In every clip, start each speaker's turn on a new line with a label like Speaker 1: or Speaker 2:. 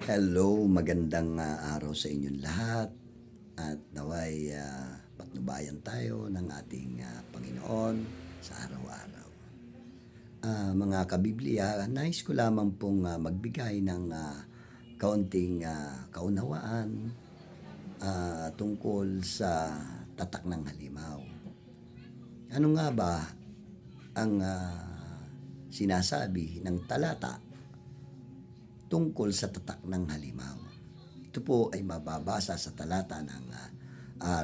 Speaker 1: Hello, magandang araw sa inyong lahat at naway patnubayan tayo ng ating Panginoon sa araw-araw. Mga kabibliya, nais ko lamang pong magbigay ng kaunting kaunawaan tungkol sa tatak ng halimaw. Ano nga ba ang sinasabi ng talata tungkol sa tatak ng halimaw? Ito po ay mababasa sa talata ng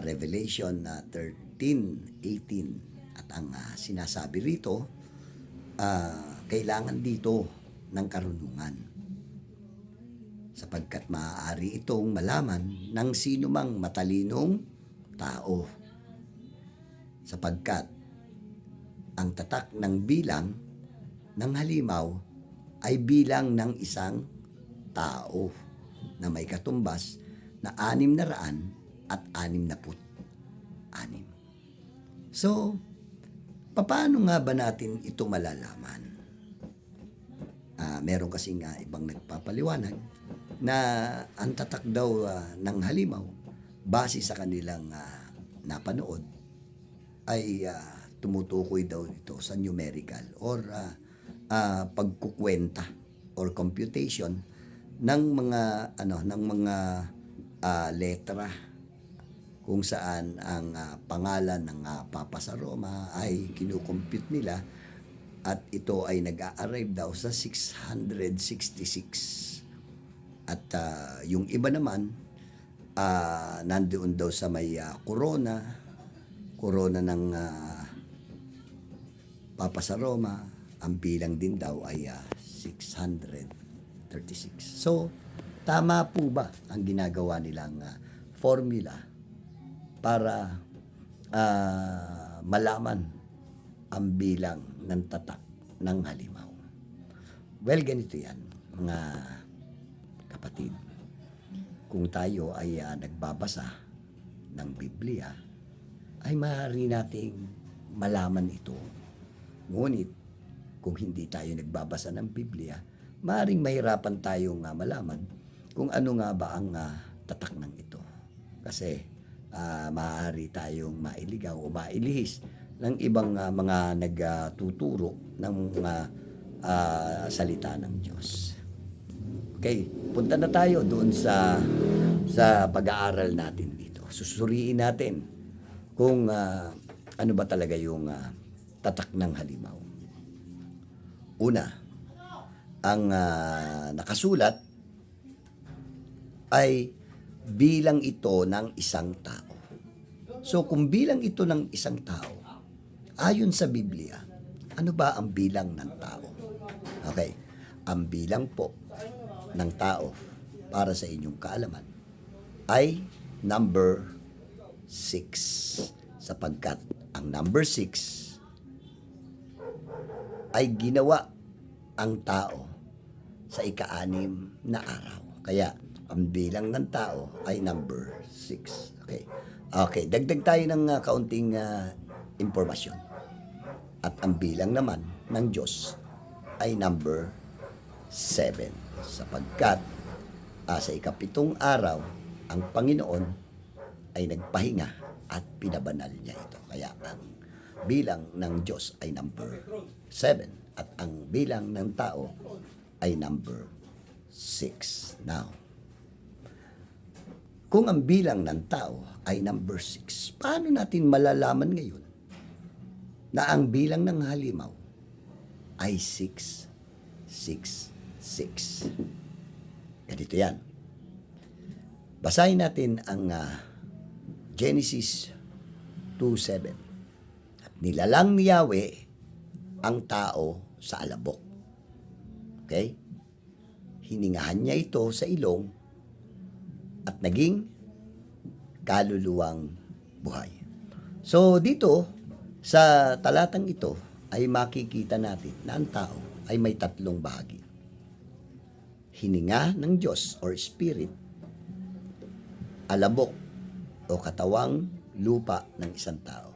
Speaker 1: Revelation 13:18 at ang sinasabi rito, kailangan dito ng karunungan sapagkat maaari itong malaman ng sino mang matalinong tao sapagkat ang tatak ng bilang ng halimaw ay bilang ng isang tao na may katumbas na 666. So, paano nga ba natin ito malalaman? Meron kasing ibang nagpapaliwanag na ang tatak daw ng halimaw base sa kanilang napanood ay tumutukoy daw ito sa numerical or pagkukwenta or computation ng mga letra kung saan ang pangalan ng Papa sa Roma ay kinukompute nila at ito ay nag-a-arrive daw sa 666 at yung iba naman nandoon daw sa may corona ng Papa sa Roma. Ang bilang din daw ay 636. So, tama po ba ang ginagawa nilang formula para malaman ang bilang ng tatak ng halimaw? Well, ganito yan, mga kapatid. Kung tayo ay nagbabasa ng Biblia, ay maaari nating malaman ito. Ngunit, kung hindi tayo nagbabasa ng Biblia, maaaring mahirapan tayong malaman kung ano nga ba ang tatak ng ito. Kasi maaari tayong mailigaw o mailihis ng ibang mga nagtuturo ng mga salita ng Diyos. Okay, punta na tayo doon sa pag-aaral natin dito. Susuriin natin kung ano ba talaga yung tatak ng halimaw. Una, ang nakasulat ay bilang ito ng isang tao. So kung bilang ito ng isang tao, ayon sa Biblia, ano ba ang bilang ng tao? Okay, ang bilang po ng tao para sa inyong kaalaman ay number 6 sapagkat ang number 6 ay ginawa ang tao sa ika-6 na araw. Kaya, ang bilang ng tao ay number 6. Okay. Okay, dagdag tayo ng kaunting impormasyon. At ang bilang naman ng Diyos ay number 7. Sapagkat sa ika-7 araw, ang Panginoon ay nagpahinga at pinabanal niya ito. Kaya ang bilang ng Diyos ay number 7 at ang bilang ng tao ay number 6. Now, kung ang bilang ng tao ay number 6, paano natin malalaman ngayon na ang bilang ng halimaw ay 666? Ganito yan. Basahin natin ang Genesis 2:7. Nilalang ni Yahweh ang tao sa alabok. Okay? Hiningahan niya ito sa ilong at naging kaluluwang buhay. So dito, sa talatang ito, ay makikita natin na ang tao ay may 3 bahagi. Hininga ng Diyos or Spirit, alabok o katawang lupa ng isang tao,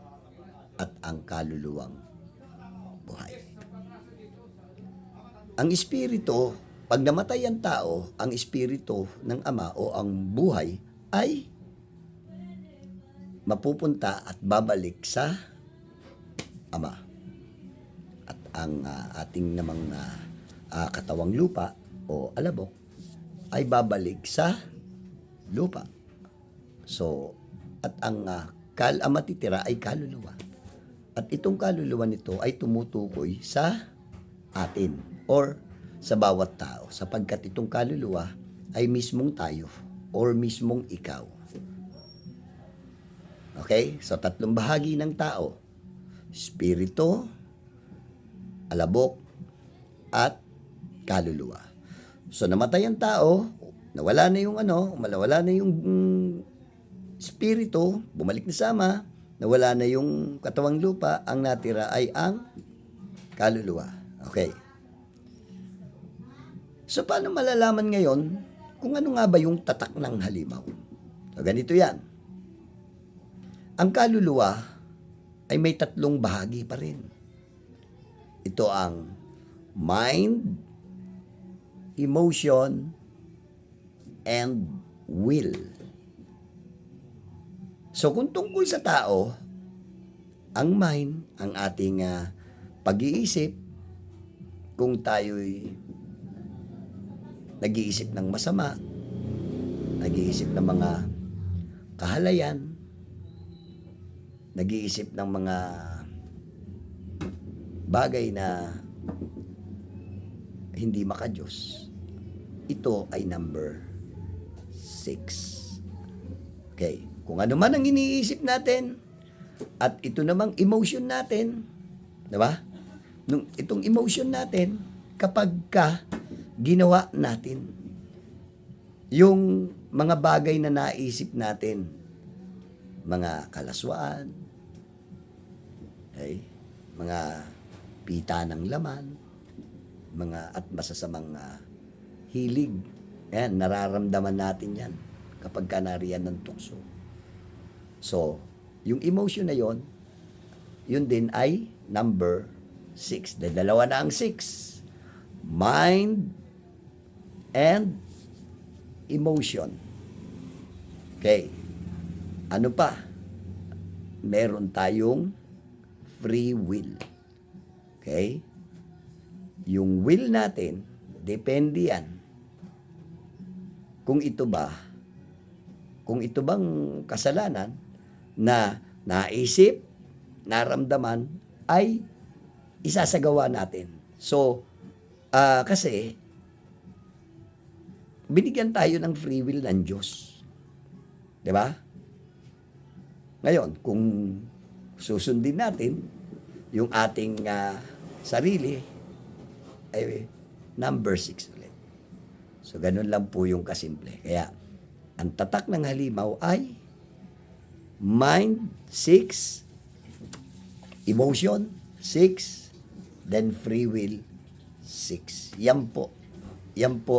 Speaker 1: at ang kaluluwang buhay. Ang espiritu pag namatay ang tao, ang espiritu ng Ama o ang buhay ay mapupunta at babalik sa Ama. At ang ating namang katawang lupa o alabok ay babalik sa lupa. So, at ang matitira ay kaluluwa. At itong kaluluwa nito ay tumutukoy sa atin or sa bawat tao, sapagkat itong kaluluwa ay mismong tayo or mismong ikaw. Okay? So, tatlong bahagi ng tao. Espiritu, alabok, at kaluluwa. So, namatay ang tao, nawala na yung espiritu, bumalik na sama, nawala na yung katawang lupa, ang natira ay ang kaluluwa. Okay. So, paano malalaman ngayon kung ano nga ba yung tatak ng halimaw? So, ganito yan. Ang kaluluwa ay may tatlong bahagi pa rin. Ito ang mind, emotion, and will. So, kung tungkol sa tao, ang mind, ang ating pag-iisip, kung tayo'y nag-iisip ng masama, nag-iisip ng mga kahalayan, nag-iisip ng mga bagay na hindi makadiyos, ito ay number 6. Okay. Kung ano man ang iniisip natin, at ito namang emotion natin, di ba? Itong emotion natin, kapag ginawa natin yung mga bagay na naisip natin, mga kalaswaan, okay, mga pita ng laman, mga at masasamang hilig, yan, nararamdaman natin yan kapag nariyan ng tukso. So, yung emotion na yun din ay number 6. Dalawa na ang 6. Mind and emotion. Okay. Ano pa? Meron tayong free will. Okay? Yung will natin, depende yan. Kung ito bang kasalanan na naisip, naramdaman, ay isasagawa natin. So, kasi, binigyan tayo ng free will ng Diyos. Diba? Ngayon, kung susundin natin yung ating sarili, ay number 6 ulit. So, ganun lang po yung kasimple. Kaya, ang tatak ng halimaw ay mind, 6, emotion, 6, then free will, 6. Yan po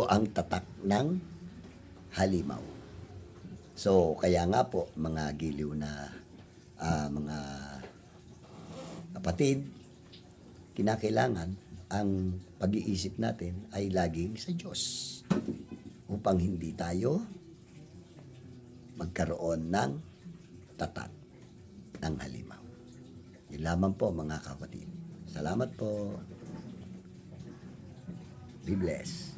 Speaker 1: ang tatak ng halimaw. So, kaya nga po, mga giliw na mga kapatid, kinakailangan ang pag-iisip natin ay laging sa Diyos upang hindi tayo magkaroon ng tatak ng halimaw. Yun lamang po mga kapatid. Salamat po. Be blessed.